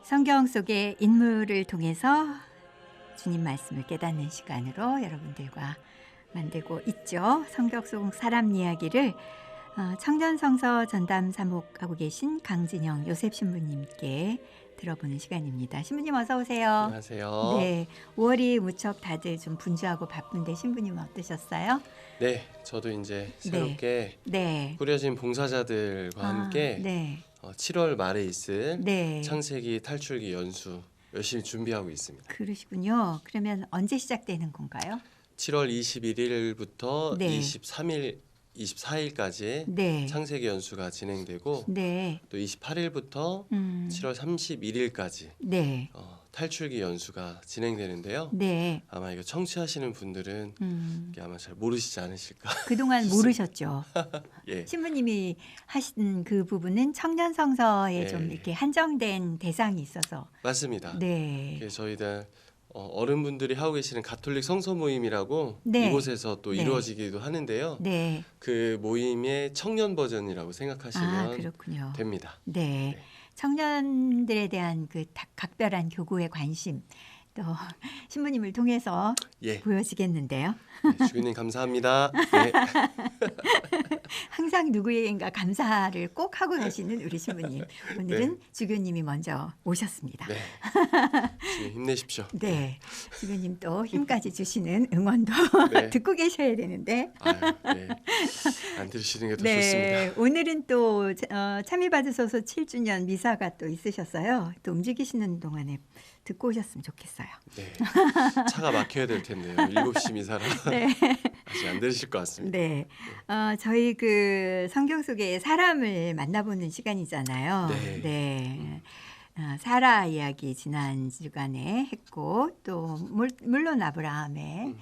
성경 속의 인물을 통해서 주님 말씀을 깨닫는 시간으로 여러분들과 만들고 있죠. 성경 속 사람 이야기를 청년성서 전담 사목하고 계신 강진영 요셉 신부님께 들어보는 시간입니다. 신부님 어서 오세요. 안녕하세요. 네, 5월이 무척 다들 좀 분주하고 바쁜데 신부님은 어떠셨어요? 네, 저도 이제 새롭게 꾸려진 봉사자들과 함께 네. 7월 말에 있을 네. 창세기 탈출기 연수 열심히 준비하고 있습니다. 그러시군요. 그러면 언제 시작되는 건가요? 7월 21일부터 네. 24일까지 네. 창세기 연수가 진행되고 네. 또 28일부터 7월 31일까지 네. 탈출기 연수가 진행되는데요. 네. 아마 이거 청취하시는 분들은 이게 아마 잘 모르시지 않으실까. 그동안 모르셨죠. 예. 신부님이 하신 그 부분은 청년 성서에 예. 좀 이렇게 한정된 대상이 있어서. 맞습니다. 네. 그래서 저희들 어른분들이 하고 계시는 가톨릭 성서 모임이라고 네. 이곳에서 또 네. 이루어지기도 하는데요. 네. 그 모임의 청년 버전이라고 생각하시면 그렇군요. 됩니다. 네. 네. 청년들에 대한 그 각별한 교구의 관심 또 신부님을 통해서 예. 보여지겠는데요. 네, 주교님 감사합니다. 네. 항상 누구에겐가 감사를 꼭 하고 계시는 우리 신부님. 오늘은 네. 주교님이 먼저 오셨습니다. 네. 주님 힘내십시오. 네, 주교님 또 힘까지 주시는 응원도 네. 듣고 계셔야 되는데. 아유, 네. 안 들으시는 게 더 네, 좋습니다. 오늘은 또 참여받으셔서 7주년 미사가 또 있으셨어요. 또 움직이시는 동안에 듣고 오셨으면 좋겠어요. 네. 차가 막혀야 될 텐데요. 7시 미사라 네, 아직 안 들으실 것 같습니다. 네. 저희 그 성경 속의 사람을 만나보는 시간이잖아요. 네. 네. 사라 이야기 지난 주간에 했고 또 물론 아브라함의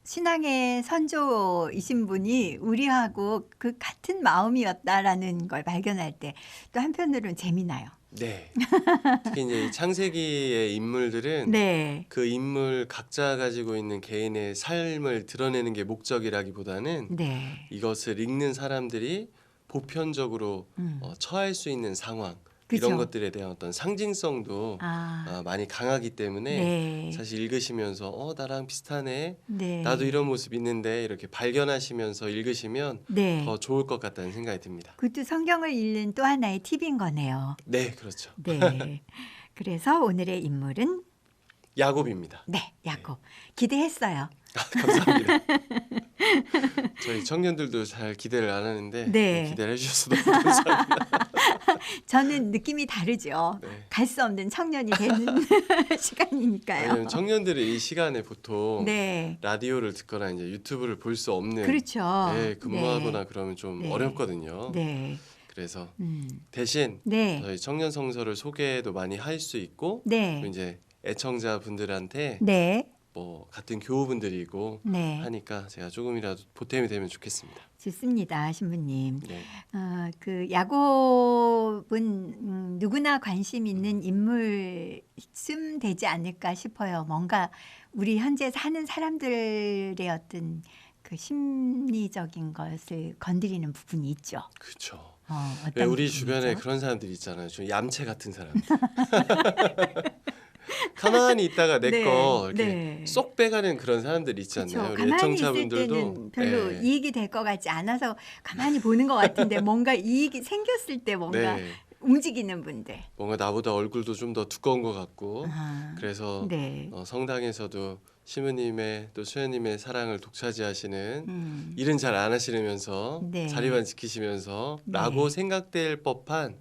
신앙의 선조이신 분이 우리하고 그 같은 마음이었다라는 걸 발견할 때 또 한편으로는 재미나요. 네. 특히 이제 이 창세기의 인물들은 네. 그 인물 각자 가지고 있는 개인의 삶을 드러내는 게 목적이라기보다는 네. 이것을 읽는 사람들이 보편적으로 처할 수 있는 상황 그쵸. 이런 것들에 대한 어떤 상징성도 많이 강하기 때문에 네. 사실 읽으시면서 나랑 비슷하네. 네. 나도 이런 모습 있는데 이렇게 발견하시면서 읽으시면 네. 더 좋을 것 같다는 생각이 듭니다. 그것도 성경을 읽는 또 하나의 팁인 거네요. 네, 그렇죠. 네. 그래서 오늘의 인물은 야곱입니다. 네, 야곱. 기대했어요. 감사합니다. 저희 청년들도 잘 기대를 안 하는데 네. 기대를 해주셔서 너무 감사합니다. 저는 느낌이 다르죠. 네. 갈 수 없는 청년이 되는 시간이니까요. 왜냐면 청년들이 이 시간에 보통 네. 라디오를 듣거나 이제 유튜브를 볼 수 없는 그렇죠. 네, 근무하거나 네. 그러면 좀 네. 어렵거든요. 네. 그래서 음. 대신 네. 저희 청년 성서를 소개도 많이 할 수 있고 네. 또 이제 애청자분들한테 네. 뭐 같은 교우분들이고 네. 하니까 제가 조금이라도 보탬이 되면 좋겠습니다. 좋습니다, 신부님. 네. 그 야곱은 누구나 관심 있는 인물쯤 되지 않을까 싶어요. 뭔가 우리 현재 사는 사람들의 어떤 그 심리적인 것을 건드리는 부분이 있죠. 그렇죠. 어떤 왜 우리 부분이죠? 주변에 그런 사람들 있잖아요. 좀 얌체 같은 사람들. 가만히 있다가 내 거 네, 이렇게 네. 쏙 빼가는 그런 사람들 있지 그렇죠. 않나요? 우리 가만히 있을 애청자분들도 때는 별로 네. 이익이 될 것 같지 않아서 가만히 보는 것 같은데 뭔가 이익이 생겼을 때 뭔가 네. 움직이는 분들. 뭔가 나보다 얼굴도 좀 더 두꺼운 것 같고 그래서 네. 성당에서도 시무님의 또 수녀님의 사랑을 독차지하시는 음. 일은 잘 안 하시면서 네. 자리만 지키시면서 네. 라고 생각될 법한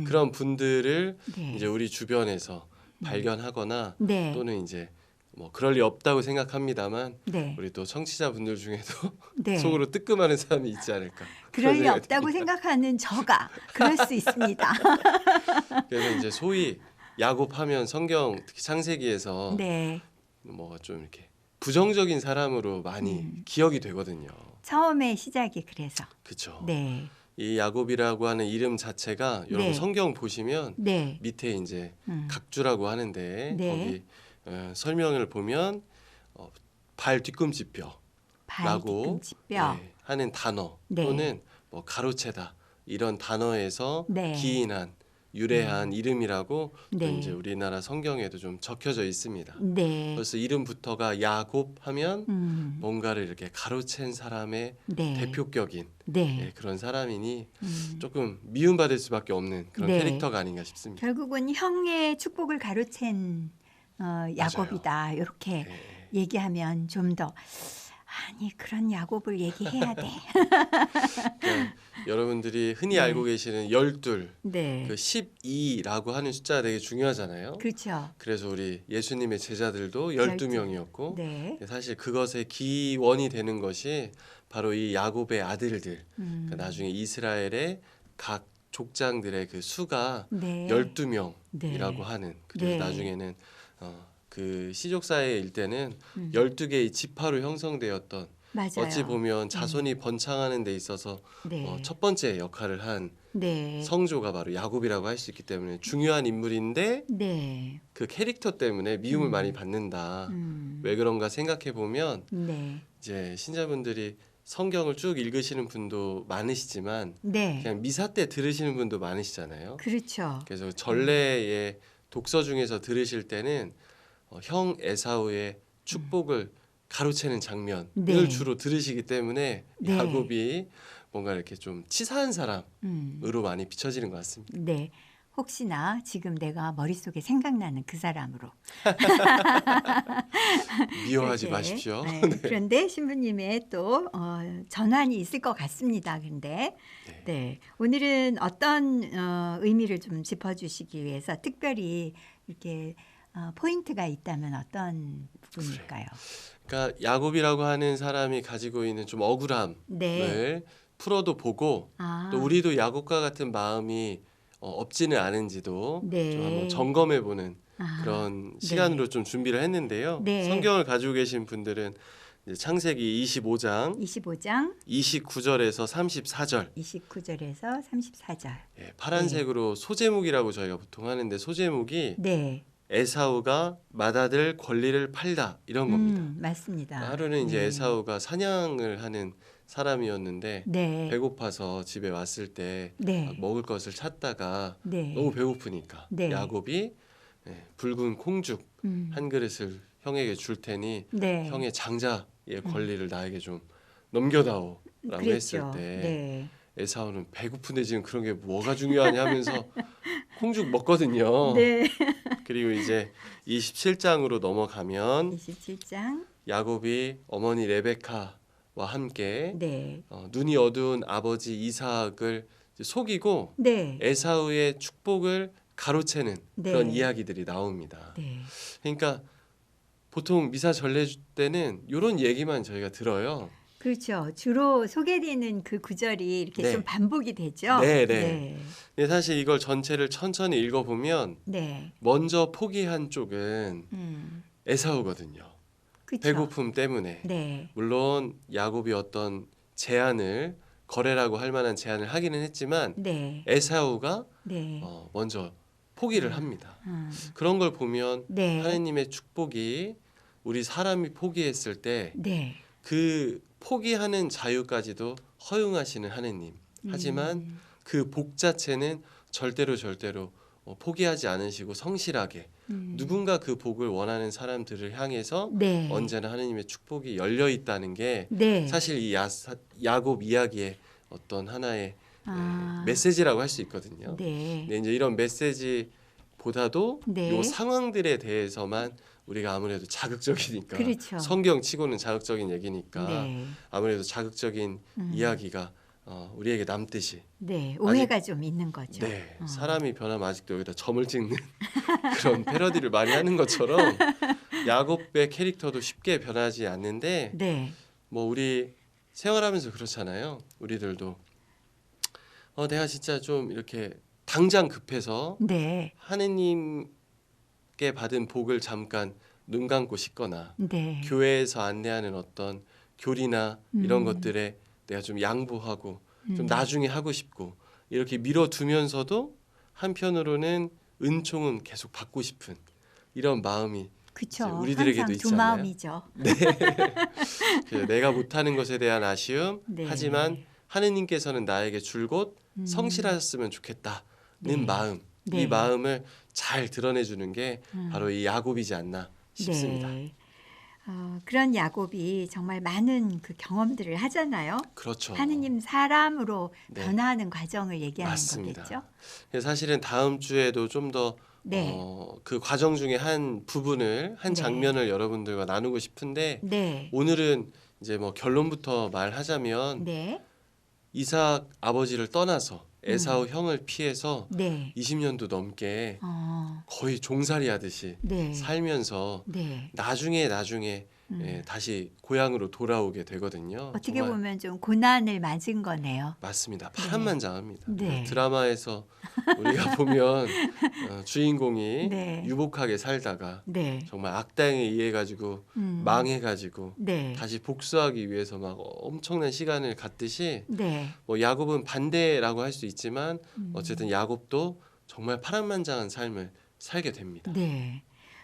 그런 분들을 네. 이제 우리 주변에서 발견하거나 네. 또는 이제 뭐 그럴 리 없다고 생각합니다만 네. 우리 또 청취자분들 중에도 네. 속으로 뜨끔하는 사람이 있지 않을까. 그럴 그런 리 생각이 없다고 듭니다. 생각하는 저가 그럴 수 있습니다. 그래서 이제 소위 야곱하면 성경 특히 창세기에서 네. 뭐 좀 이렇게 부정적인 사람으로 많이 기억이 되거든요. 처음에 시작이 그래서. 그렇죠. 네. 이 야곱이라고 하는 이름 자체가 여러분 네. 성경 보시면 네. 밑에 이제 음. 각주라고 하는데 네. 거기 설명을 보면 발 뒤꿈치뼈라고 발 뒤꿈치뼈. 네, 하는 단어 네. 또는 뭐 가로채다 이런 단어에서 네. 기인한 유래한 이름이라고 또 네. 이제 우리나라 성경에도 좀 적혀져 있습니다. 네. 그래서 이름부터가 야곱 하면 음. 뭔가를 이렇게 가로챈 사람의 네. 대표격인 네. 그런 사람이니 음. 조금 미움받을 수밖에 없는 그런 네. 캐릭터가 아닌가 싶습니다. 결국은 형의 축복을 가로챈 야곱이다. 이렇게 네. 얘기하면 좀 더 아니 그런 야곱을 얘기해야 돼. 그러니까 여러분들이 흔히 네. 알고 계시는 12, 네. 그 12라고 하는 숫자가 되게 중요하잖아요. 그렇죠. 그래서 우리 예수님의 제자들도 12명이었고 네. 사실 그것의 기원이 되는 것이 바로 이 야곱의 아들들, 그러니까 나중에 이스라엘의 각 족장들의 그 수가 네. 12명이라고 네. 하는, 그래서 네. 나중에는 그 시족사의 일대는 음. 12개의 지파로 형성되었던, 맞아요. 어찌 보면 자손이 번창하는 데 있어서 네. 첫 번째 역할을 한 네. 성조가 바로 야곱이라고 할 수 있기 때문에 중요한 인물인데 네. 그 캐릭터 때문에 미움을 많이 받는다. 왜 그런가 생각해 보면 네. 이제 신자분들이 성경을 쭉 읽으시는 분도 많으시지만 네. 그냥 미사 때 들으시는 분도 많으시잖아요. 그렇죠. 그래서 전례의 독서 중에서 들으실 때는 형 에사우의 축복을 가로채는 장면을 네. 주로 들으시기 때문에 네. 야곱이 뭔가 이렇게 좀 치사한 사람으로 음. 많이 비춰지는 것 같습니다. 네. 혹시나 지금 내가 머릿속에 생각나는 그 사람으로. 미워하지 이렇게. 마십시오. 네. 그런데 신부님의 또 전환이 있을 것 같습니다. 그런데 네. 네. 오늘은 어떤 의미를 좀 짚어주시기 위해서 특별히 이렇게 포인트가 있다면 어떤 부분일까요? 그러니까 야곱이라고 하는 사람이 가지고 있는 좀 억울함을 네. 풀어도 보고 아. 또 우리도 야곱과 같은 마음이 없지는 않은지도 네. 좀 한번 점검해보는 아. 그런 네. 시간으로 좀 준비를 했는데요. 네. 성경을 가지고 계신 분들은 이제 창세기 25장 25장 29절에서 34절 29절에서 34절. 파란색으로 소제목이라고 저희가 보통 하는데 소제목이 네. 에사우가 맏아들 권리를 팔다 이런 겁니다. 맞습니다. 하루는 이제 네. 에사우가 사냥을 하는 사람이었는데 네. 배고파서 집에 왔을 때 네. 먹을 것을 찾다가 네. 너무 배고프니까 네. 야곱이 붉은 콩죽 음. 한 그릇을 형에게 줄 테니 네. 형의 장자의 권리를 나에게 좀 넘겨다오라고 그랬죠. 했을 때 네. 에사우는 배고픈데 지금 그런 게 뭐가 중요하냐 하면서 콩죽 먹거든요. 네. 그리고 이제 27장으로 넘어가면 27장. 야곱이 어머니 레베카와 함께 네. 눈이 어두운 아버지 이삭을 이제 속이고 네. 에사우의 축복을 가로채는 네. 그런 이야기들이 나옵니다. 네. 그러니까 보통 미사 전례 때는 이런 얘기만 저희가 들어요. 그렇죠. 주로 소개되는 그 구절이 이렇게 네. 좀 반복이 되죠. 네, 네. 네. 근데 사실 이걸 전체를 천천히 읽어보면 네. 먼저 포기한 쪽은 에사우거든요. 그렇죠. 배고픔 때문에. 네. 물론 야곱이 어떤 제안을, 거래라고 할 만한 제안을 하기는 했지만 네. 에사우가 네. 먼저 포기를 합니다. 음. 그런 걸 보면 네. 하느님의 축복이 우리 사람이 포기했을 때 네. 그 포기하는 자유까지도 허용하시는 하느님. 하지만 그 복 자체는 절대로 포기하지 않으시고 성실하게 누군가 그 복을 원하는 사람들을 향해서 네. 언제나 하느님의 축복이 열려 있다는 게 네. 사실 이 야곱 이야기의 어떤 하나의 아. 메시지라고 할 수 있거든요. 네. 근데 이제 이런 메시지보다도 네. 이 상황들에 대해서만 우리가 아무래도 자극적이니까 그렇죠. 성경치고는 자극적인 얘기니까 네. 아무래도 자극적인 이야기가 우리에게 남듯이 네. 오해가 좀 있는 거죠. 네, 사람이 변하면 아직도 여기다 점을 찍는 그런 패러디를 많이 하는 것처럼 야곱의 캐릭터도 쉽게 변하지 않는데 네. 뭐 우리 생활하면서 그렇잖아요. 우리들도 내가 진짜 좀 이렇게 당장 급해서 네. 하느님께 받은 복을 잠깐 눈 감고 싶거나 네. 교회에서 안내하는 어떤 교리나 이런 것들에 내가 좀 양보하고 좀 나중에 하고 싶고 이렇게 밀어두면서도 한편으로는 은총은 계속 받고 싶은 이런 마음이 그렇죠. 우리들에게도 항상 있지 두 않나요? 마음이죠. 그래서 내가 못하는 것에 대한 아쉬움 네. 하지만 하느님께서는 나에게 줄곧 성실하셨으면 좋겠다는 네. 마음 네. 이 마음을 잘 드러내주는 게 음. 바로 이 야곱이지 않나 싶습니다. 네. 그런 야곱이 정말 많은 그 경험들을 하잖아요. 그렇죠. 하느님 사람으로 네. 변화하는 과정을 얘기하는 맞습니다. 거겠죠. 그래서 사실은 다음 주에도 좀 더 네. 그 과정 중에 한 부분을 한 네. 장면을 여러분들과 나누고 싶은데 네. 오늘은 이제 뭐 결론부터 말하자면 네. 이삭 아버지를 떠나서 에사우 형을 피해서 네. 20년도 넘게 거의 종살이 하듯이 네. 살면서 네. 나중에 다시 고향으로 돌아오게 되거든요. 어떻게 정말 보면 좀 고난을 맞은 거네요. 맞습니다. 파란만장합니다. 네. 드라마에서 우리가 보면 주인공이 네. 유복하게 살다가 네. 정말 악당에 의해 가지고 망해가지고 네. 다시 복수하기 위해서 막 엄청난 시간을 갖듯이 네. 뭐 야곱은 반대라고 할 수 있지만 어쨌든 야곱도 정말 파란만장한 삶을 살게 됩니다. 네.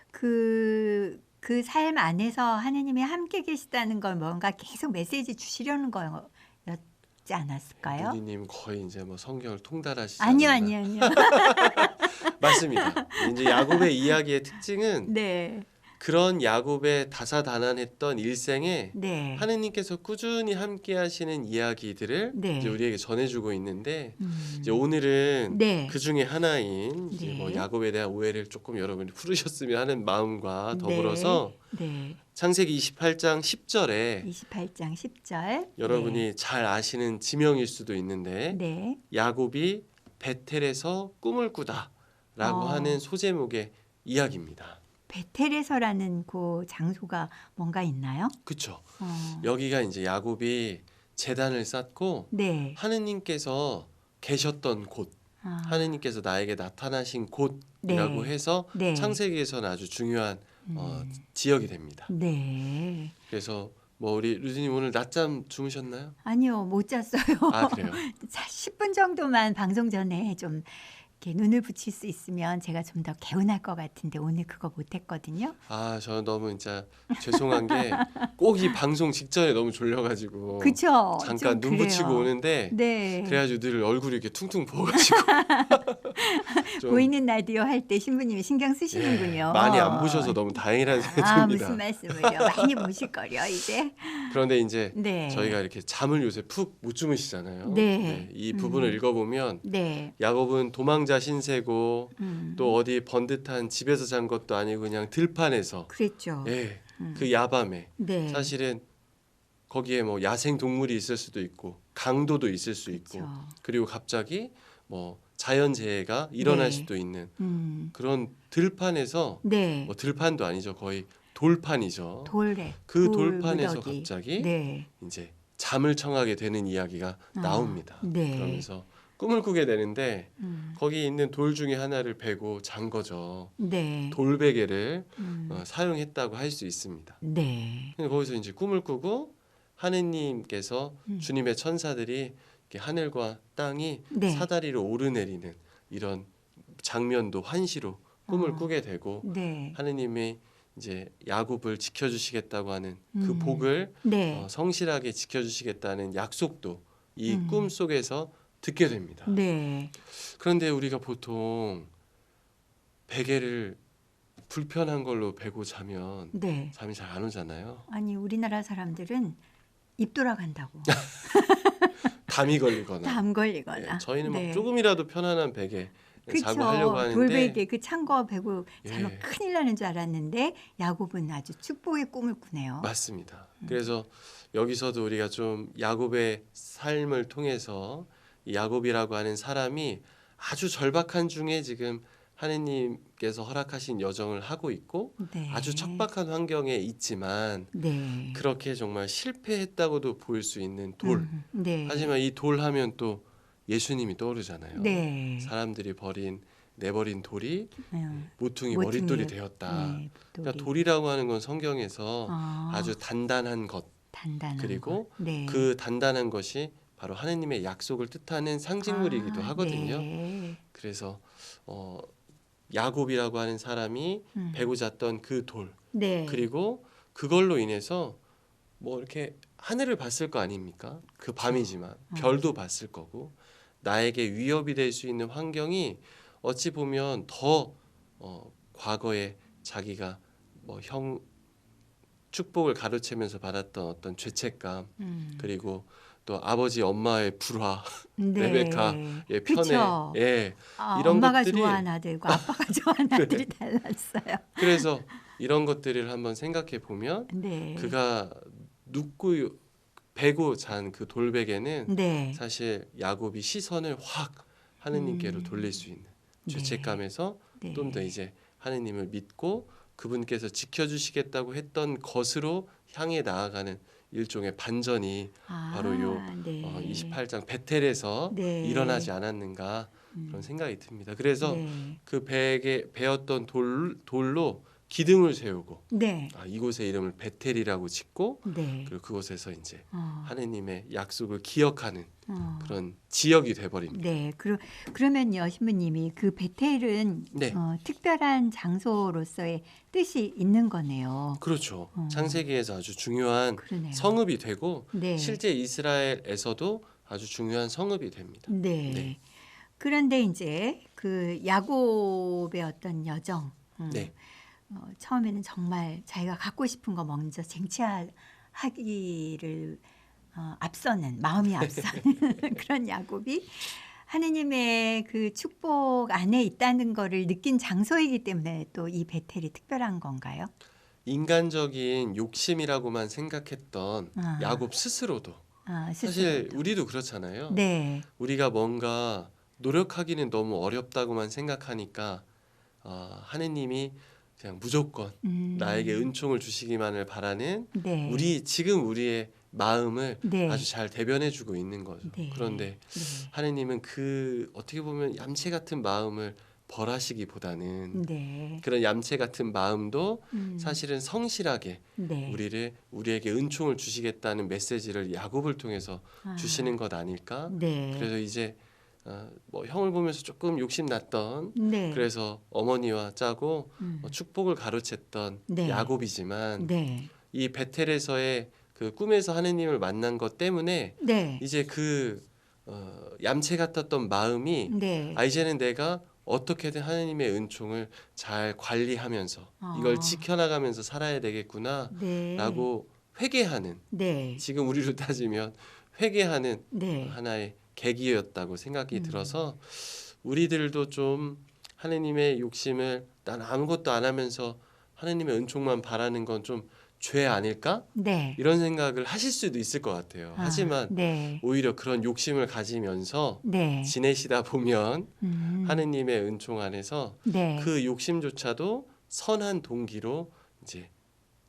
그 삶 안에서 하느님이 함께 계시다는 걸 뭔가 계속 메시지 주시려는 거였지 않았을까요? 누리님 거의 이제 뭐 성경을 통달하시지 아니요, 않나. 아니요, 아니요. 맞습니다. 이제 야곱의 이야기의 특징은 네. 그런 야곱의 다사다난했던 일생에 네. 하느님께서 꾸준히 함께하시는 이야기들을 네. 이제 우리에게 전해주고 있는데 이제 오늘은 네. 그 중에 하나인 이제 네. 뭐 야곱에 대한 오해를 조금 여러분이 풀으셨으면 하는 마음과 더불어서 네. 창세기 28장 10절에 28장 10절. 여러분이 잘 아시는 지명일 수도 있는데 네. 야곱이 베텔에서 꿈을 꾸다라고 하는 소제목의 이야기입니다. 베텔에서라는 그 장소가 뭔가 있나요? 그렇죠. 여기가 이제 야곱이 제단을 쌓고 네. 하느님께서 계셨던 곳, 하느님께서 나에게 나타나신 곳이라고 네. 해서 네. 창세기에서는 아주 중요한 지역이 됩니다. 네. 그래서 뭐 우리 루디님 오늘 낮잠 주무셨나요? 아니요, 못 잤어요. 아 그래요? 10분 정도만 방송 전에 좀 이렇게 눈을 붙일 수 있으면 제가 좀 더 개운할 것 같은데 오늘 그거 못했거든요. 아 저는 너무 진짜 죄송한 게 꼭 이 방송 직전에 너무 졸려가지고 그쵸? 잠깐 좀 눈 붙이고 그래요. 오는데 네. 그래가지고 늘 얼굴이 이렇게 퉁퉁 부어가지고 좀 보이는 라디오 할 때 신부님이 신경 쓰시는군요. 많이 안 보셔서 너무 다행이라는 생각이 아, 듭니다. 무슨 말씀을요? 많이 보실 거요 이제. 그런데 이제 네. 저희가 이렇게 잠을 요새 푹 못 주무시잖아요. 네. 이 부분을 읽어보면 네. 야곱은 도망자 신세고 음. 또 어디 번듯한 집에서 잔 것도 아니고 그냥 들판에서 그랬죠. 그 야밤에 네. 사실은 거기에 뭐 야생 동물이 있을 수도 있고 강도도 있을 수 있고 그쵸. 그리고 갑자기 뭐 자연재해가 일어날 네. 수도 있는 음. 그런 들판에서 네. 뭐 들판도 아니죠. 거의 돌판이죠. 돌래. 그 돌판에서 무더기. 갑자기 네. 이제 잠을 청하게 되는 이야기가 나옵니다. 네. 그러면서 꿈을 꾸게 되는데 음. 거기 있는 돌 중에 하나를 베고 잔 거죠. 네. 돌베개를 음. 사용했다고 할 수 있습니다. 네. 근데 거기서 이제 꿈을 꾸고 하느님께서 주님의 천사들이 이렇게 하늘과 땅이 네. 사다리로 오르내리는 이런 장면도 환시로 꿈을 꾸게 되고 네. 하느님이 이제 야곱을 지켜주시겠다고 하는 그 복을 네. 성실하게 지켜주시겠다는 약속도 이 꿈 속에서 듣게 됩니다. 네. 그런데 우리가 보통 베개를 불편한 걸로 베고 자면 네. 잠이 잘 안 오잖아요. 아니 우리나라 사람들은 입 돌아간다고. 담이 걸리거나. 담 걸리거나. 예, 저희는 네. 막 조금이라도 편안한 베개 그쵸. 자고 하려고 하는데 돌베개 그 찬 거 베고 자면 예. 큰일 나는 줄 알았는데 야곱은 아주 축복의 꿈을 꾸네요. 맞습니다. 그래서 여기서도 우리가 좀 야곱의 삶을 통해서 이 야곱이라고 하는 사람이 아주 절박한 중에 지금 하느님께서 허락하신 여정을 하고 있고 네. 아주 척박한 환경에 있지만 네. 그렇게 정말 실패했다고도 보일 수 있는 돌. 네. 하지만 이 돌 하면 또 예수님이 떠오르잖아요. 네. 사람들이 내버린 돌이 모퉁이 모퉁이. 머릿돌이 되었다. 네, 그러니까 돌이라고 하는 건 성경에서 아주 단단한 것 단단한 그리고 것. 네. 그 단단한 것이 바로 하느님의 약속을 뜻하는 상징물이기도 하거든요. 네. 그래서 야곱이라고 하는 사람이 베고 잤던 그 돌 네. 그리고 그걸로 인해서 뭐 이렇게 하늘을 봤을 거 아닙니까? 그 밤이지만 별도 봤을 거고 나에게 위협이 될 수 있는 환경이 어찌 보면 더 과거에 자기가 형 축복을 가로채면서 받았던 어떤 죄책감 그리고 또 아버지 엄마의 불화 네. 레베카의 편에 그쵸. 예 아, 이런 엄마가 것들이 좋아하는 아들과 아빠가 좋아하는 아들이 달랐어요. 그래서 이런 것들을 한번 생각해 보면 네. 그가 눕고 베고 잔 그 돌베개는 네. 사실 야곱이 시선을 확 하느님께로 돌릴 수 있는 죄책감에서 네. 좀 더 이제 하느님을 믿고 그분께서 지켜주시겠다고 했던 것으로 향해 나아가는 일종의 반전이 바로 요 네. 28장 베텔에서 네. 일어나지 않았는가 그런 생각이 듭니다. 그래서 네. 그 베에 베었던 돌로 기둥을 세우고 네. 이곳의 이름을 베텔이라고 짓고 네. 그리고 그곳에서 이제 어. 하느님의 약속을 기억하는 어. 그런 지역이 돼버립니다. 네. 그러면요, 신부님이 그 베텔은 네. 특별한 장소로서의 뜻이 있는 거네요. 그렇죠. 어. 창세기에서 아주 중요한 그러네요. 성읍이 되고 네. 실제 이스라엘에서도 아주 중요한 성읍이 됩니다. 네. 네. 그런데 이제 그 야곱의 어떤 여정, 네. 처음에는 정말 자기가 갖고 싶은 거 먼저 쟁취하기를 앞서는 마음이 앞서는 그런 야곱이 하느님의 그 축복 안에 있다는 거를 느낀 장소이기 때문에 또 이 베텔이 특별한 건가요? 인간적인 욕심이라고만 생각했던 아. 야곱 스스로도 사실 스스로도. 우리도 그렇잖아요. 네. 우리가 뭔가 노력하기는 너무 어렵다고만 생각하니까 하느님이 그냥 무조건 나에게 은총을 주시기만을 바라는 네. 우리의 마음을 네. 아주 잘 대변해주고 있는 거죠. 네. 그런데 네. 하느님은 그 어떻게 보면 얌체 같은 마음을 벌하시기보다는 네. 그런 얌체 같은 마음도 음. 사실은 성실하게 네. 우리에게 은총을 주시겠다는 메시지를 야곱을 통해서 주시는 것 아닐까? 네. 그래서 이제 형을 보면서 조금 욕심 났던 네. 그래서 어머니와 짜고 축복을 가로챘던 네. 야곱이지만 네. 이 베텔에서의 그 꿈에서 하느님을 만난 것 때문에 네. 이제 그 얌체 같았던 마음이 네. 이제는 내가 어떻게든 하느님의 은총을 잘 관리하면서 이걸 지켜나가면서 살아야 되겠구나 네. 라고 회개하는 네. 지금 우리로 따지면 회개하는 네. 하나의 계기였다고 생각이 들어서 우리들도 좀 하느님의 욕심을 난 아무것도 안 하면서 하느님의 은총만 바라는 건 좀 죄 아닐까? 네. 이런 생각을 하실 수도 있을 것 같아요. 하지만 네. 오히려 그런 욕심을 가지면서 네. 지내시다 보면 하느님의 은총 안에서 네. 그 욕심조차도 선한 동기로 이제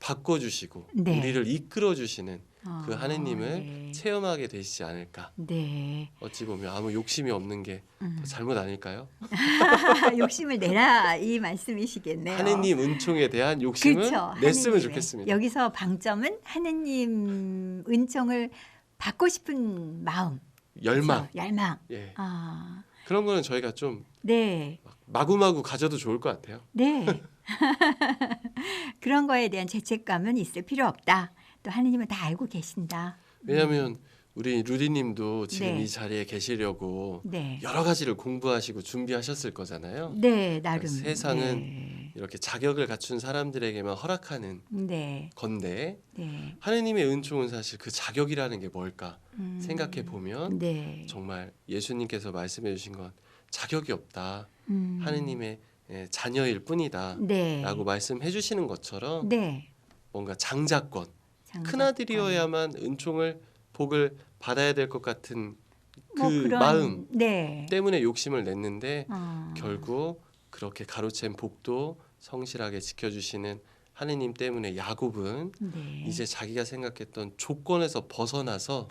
바꿔주시고 네. 우리를 이끌어주시는 그 하느님을 네. 체험하게 되시지 않을까. 네. 어찌 보면 아무 욕심이 없는 게 더 잘못 아닐까요? 욕심을 내라 이 말씀이시겠네요. 하느님 은총에 대한 욕심을 그렇죠. 냈으면 하느님의. 좋겠습니다. 여기서 방점은 하느님 은총을 받고 싶은 마음, 열망. 그렇죠? 열망. 예. 아, 그런 거는 저희가 좀 네, 마구마구 가져도 좋을 것 같아요. 네. 그런 거에 대한 죄책감은 있을 필요 없다. 또 하느님은 다 알고 계신다. 왜냐하면 우리 루디님도 지금 네. 이 자리에 계시려고 네, 여러 가지를 공부하시고 준비하셨을 거잖아요. 네, 나름. 세상은 네, 이렇게 자격을 갖춘 사람들에게만 허락하는 네, 건데 네. 하느님의 은총은 사실 그 자격이라는 게 뭘까 생각해 보면 네. 정말 예수님께서 말씀해 주신 건 자격이 없다. 음. 하느님의 자녀일 뿐이다. 네. 라고 말씀해 주시는 것처럼 네. 뭔가 장자권, 장자권. 큰아들이어야만 은총을 복을 받아야 될 것 같은 그 뭐 그런, 마음 네. 때문에 욕심을 냈는데 어. 결국 그렇게 가로챈 복도 성실하게 지켜주시는 하느님 때문에 야곱은 네. 이제 자기가 생각했던 조건에서 벗어나서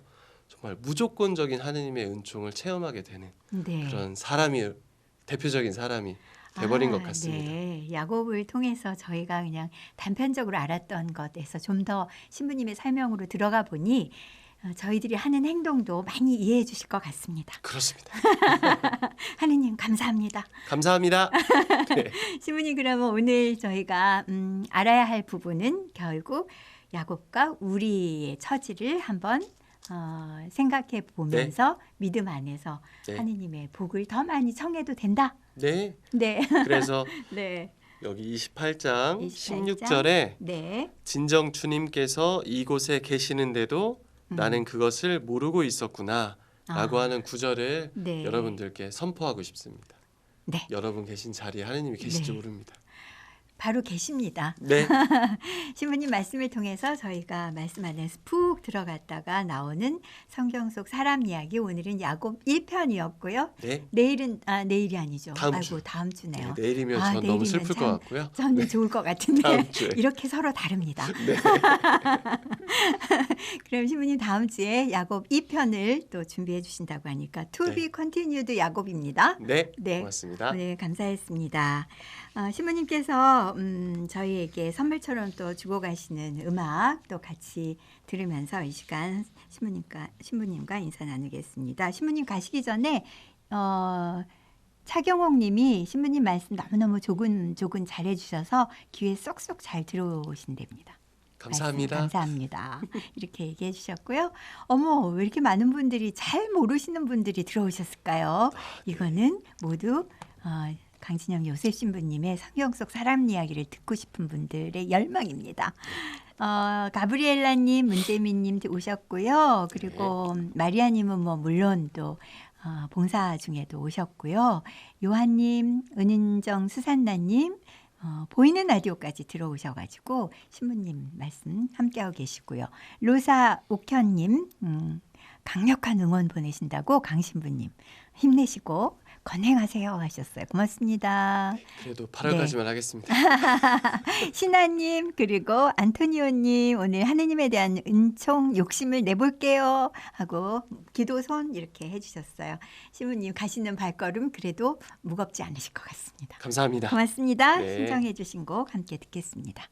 정말 무조건적인 하느님의 은총을 체험하게 되는 네. 그런 사람이 대표적인 사람이 돼버린 것 같습니다. 네. 야곱을 통해서 저희가 그냥 단편적으로 알았던 것에서 좀 더 신부님의 설명으로 들어가 보니 저희들이 하는 행동도 많이 이해해 주실 것 같습니다. 그렇습니다. 하느님 감사합니다. 감사합니다. 네. 신부님 그러면 오늘 저희가 알아야 할 부분은 결국 야곱과 우리의 처지를 한번 생각해 보면서 믿음 안에서 네. 하느님의 복을 더 많이 청해도 된다. 네. 네. 그래서 네. 여기 28장 28장. 16절에 네. 진정 주님께서 이곳에 계시는데도 나는 그것을 모르고 있었구나 라고 아. 하는 구절을 네. 여러분들께 선포하고 싶습니다. 네. 여러분 계신 자리에 하느님이 계실지 네. 모릅니다. 바로 계십니다. 네. 신부님 말씀을 통해서 저희가 말씀 안에서 푹 들어갔다가 나오는 성경 속 사람 이야기, 오늘은 야곱 1편이었고요. 네. 내일은 내일이 아니죠. 다음 아이고 주. 다음 주네요. 네, 내일이면 전 너무 내일이면 슬플 것 참 같고요. 저는 좋을 것 같은데 다음 주에. 이렇게 서로 다릅니다. 네. 그럼 신부님 다음 주에 야곱 2편을 또 준비해 주신다고 하니까 To 네. be continued 야곱입니다. 네. 네. 고맙습니다. 오늘 감사했습니다. 신부님께서 저희에게 선물처럼 또 주고 가시는 음악 또 같이 들으면서 이 시간 신부님과 인사 나누겠습니다. 신부님 가시기 전에 차경옥 님이 신부님 말씀 너무너무 조근조근 잘해주셔서 귀에 쏙쏙 잘 들어오신답니다. 감사합니다. 말씀 감사합니다. 이렇게 얘기해 주셨고요. 어머, 왜 이렇게 많은 분들이 잘 모르시는 분들이 들어오셨을까요? 이거는 모두 강진영 요셉 신부님의 성경 속 사람 이야기를 듣고 싶은 분들의 열망입니다. 가브리엘라님, 문재민님 오셨고요. 그리고 마리아님은 뭐 물론 또 봉사 중에도 오셨고요. 요한님, 은인정 수산나님, 보이는 라디오까지 들어오셔가지고 신부님 말씀 함께하고 계시고요. 로사 옥현님 강력한 응원 보내신다고 강신부님 힘내시고 건행하세요 하셨어요. 고맙습니다. 그래도 8월까지만 하겠습니다. 신하님 그리고 안토니오님 오늘 하느님에 대한 은총 욕심을 내볼게요 하고 기도손 이렇게 해주셨어요. 신부님 가시는 발걸음 그래도 무겁지 않으실 것 같습니다. 감사합니다. 고맙습니다. 네. 신청해 주신 곡 함께 듣겠습니다.